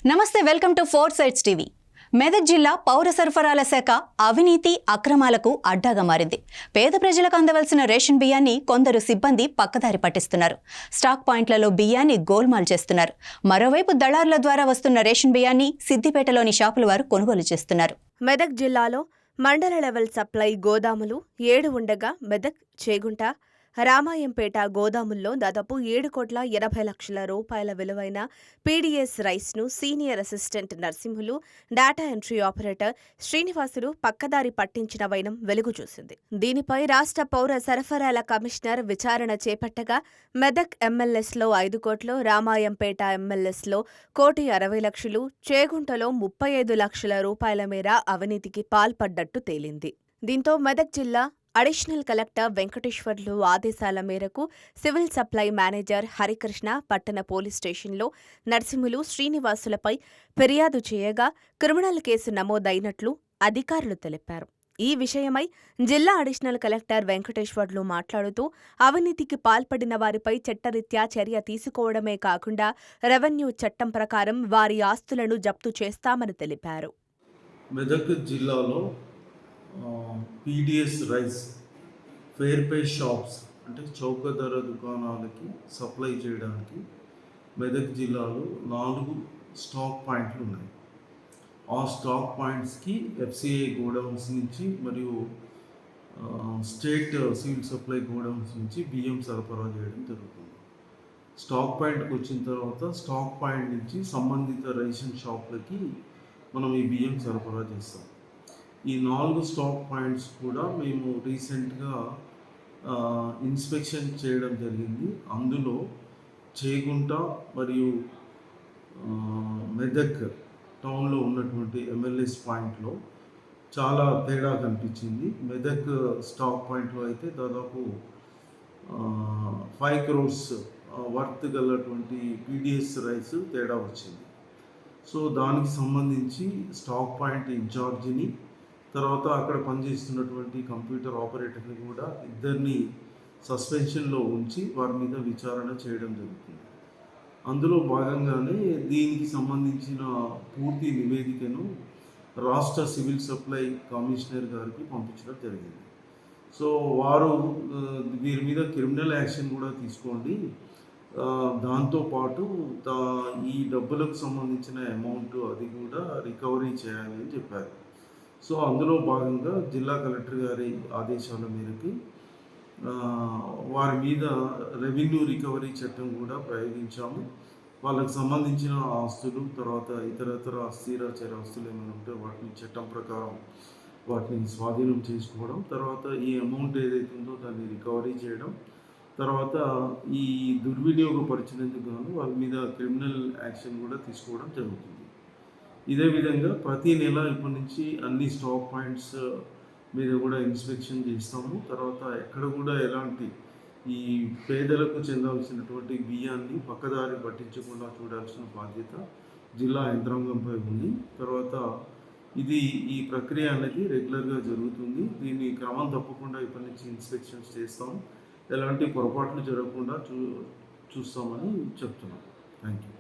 నమస్తే, welcome to four sides TV. Medak జిల్లా పౌర సరఫరాల శాఖ అవినీతి అక్రమాలకు అడ్డాగా మారింది. పేద ప్రజలకు అందవలసిన రేషన్ బియ్యాన్ని కొందరు సిబ్బంది పక్కదారి పట్టిస్తున్నారు. స్టాక్ పాయింట్లలో బియ్యాన్ని గోల్మాల్ చేస్తున్నారు. మరోవైపు దళారుల ద్వారా వస్తున్న రేషన్ బియ్యాన్ని సిద్దిపేటలోని షాపుల వారు కొనుగోలు చేస్తున్నారు. మెదక్ జిల్లాలో మండల లెవెల్ సప్లై గోదాములు 7 ఉండగా మెదక్, చేగుంట, రామాయంపేట గోదాముల్లో దాదాపు 7,80,00,000 రూపాయల విలువైన పీడీఎస్ రైస్ను senior assistant Narsimhulu, data entry operator Srinivasulu పక్కదారి పట్టించిన వైనం వెలుగు చూసింది. దీనిపై రాష్ట్ర పౌర సరఫరాల కమిషనర్ విచారణ చేపట్టగా మెదక్ ఎంఎల్ఎస్లో 5 కోట్లు, రామాయంపేట ఎంఎల్ఎస్లో 1,60,00,000, చేగుంటలో 35 లక్షల రూపాయల మేర అవినీతికి పాల్పడ్డట్టు తేలింది. దీంతో మెదక్ జిల్లా అడిషనల్ కలెక్టర్ వెంకటేశ్వర్లు ఆదేశాల మేరకు సివిల్ సప్లై మేనేజర్ హరికృష్ణ పట్టణ పోలీస్ స్టేషన్లో నర్సింహులు, శ్రీనివాసులపై ఫిర్యాదు చేయగా క్రిమినల్ కేసు నమోదైనట్లు అధికారులు తెలిపారు. ఈ విషయమై జిల్లా అడిషనల్ కలెక్టర్ వెంకటేశ్వర్లు మాట్లాడుతూ అవినీతికి పాల్పడిన వారిపై చట్టరీత్యా చర్య తీసుకోవడమే కాకుండా రెవెన్యూ చట్టం ప్రకారం వారి ఆస్తులను జప్తు చేస్తామని తెలిపారు. మెదక్ జిల్లాలో PDS rice fair pay shops అంటే చౌక ధర దుకాణాలకి సప్లై చేయడానికి మెదక్ జిల్లాలో 4 స్టాక్ పాయింట్లు ఉన్నాయి. ఆ స్టాక్ పాయింట్స్కి ఎఫ్సిఐ గోడౌన్స్ నుంచి మరియు స్టేట్ సివిల్ సప్లై గోడౌన్స్ నుంచి బియ్యం సరఫరా చేయడం జరుగుతుంది. స్టాక్ పాయింట్కి వచ్చిన తర్వాత స్టాక్ పాయింట్ నుంచి సంబంధిత రేషన్ షాప్లకి మనం ఈ బియ్యం సరఫరా చేస్తాం. ఈ 4 స్టాక్ పాయింట్స్ కూడా మేము రీసెంట్గా ఇన్స్పెక్షన్ చేయడం జరిగింది. అందులో చేగుంట మరియు మెదక్ టౌన్లో ఉన్నటువంటి ఎంఎల్ఎస్ పాయింట్లో చాలా తేడా కనిపించింది. మెదక్ స్టాక్ పాయింట్లో అయితే దాదాపు 5 crores వర్త్ గలటువంటి పీడిఎస్ రైస్ తేడా వచ్చింది. సో దానికి సంబంధించి స్టాక్ పాయింట్ ఇన్ఛార్జిని, తర్వాత అక్కడ పనిచేస్తున్నటువంటి కంప్యూటర్ ఆపరేటర్ని కూడా ఇద్దరిని సస్పెన్షన్లో ఉంచి వారి మీద విచారణ చేయడం జరుగుతుంది. అందులో భాగంగానే దీనికి సంబంధించిన పూర్తి నివేదికను రాష్ట్ర సివిల్ సప్లై కమిషనర్ గారికి పంపించడం జరిగింది. సో వారు వీరి మీద క్రిమినల్ యాక్షన్ కూడా తీసుకోండి, దాంతోపాటు ఈ డబ్బులకు సంబంధించిన అమౌంట్ అది కూడా రికవరీ చేయాలి అని చెప్పారు. సో అందులో భాగంగా జిల్లా కలెక్టర్ గారి ఆదేశాల మేరకు వారి మీద రెవెన్యూ రికవరీ చట్టం కూడా ప్రయోగించాము. వాళ్ళకి సంబంధించిన ఆస్తులు, తర్వాత ఇతరతర అస్థిర ఆస్తులు ఏమైనా ఉంటే వాటిని చట్టం ప్రకారం వాటిని స్వాధీనం చేసుకోవడం, తర్వాత ఈ అమౌంట్ ఏదైతే ఉందో దాన్ని రికవరీ చేయడం, తర్వాత ఈ దుర్వినియోగపరిచినందుకు గాను వాళ్ళ మీద క్రిమినల్ యాక్షన్ కూడా తీసుకోవడం జరుగుతుంది. ఇదే విధంగా ప్రతి నెల ఇప్పటి నుంచి అన్ని స్టాక్ పాయింట్స్ మీద కూడా ఇన్స్పెక్షన్ చేస్తాము. తర్వాత ఎక్కడ కూడా ఎలాంటి ఈ పేదలకు చెందాల్సినటువంటి బియ్యాన్ని పక్కదారి పట్టించకుండా చూడాల్సిన బాధ్యత జిల్లా యంత్రాంగంపై ఉంది. తర్వాత ఈ ప్రక్రియ అనేది రెగ్యులర్గా జరుగుతుంది. దీన్ని క్రమం తప్పకుండా ఇప్పటి నుంచి ఇన్స్పెక్షన్స్ చేస్తాము. ఎలాంటి పొరపాట్లు జరగకుండా చూస్తామని చెప్తున్నాం. Thank you.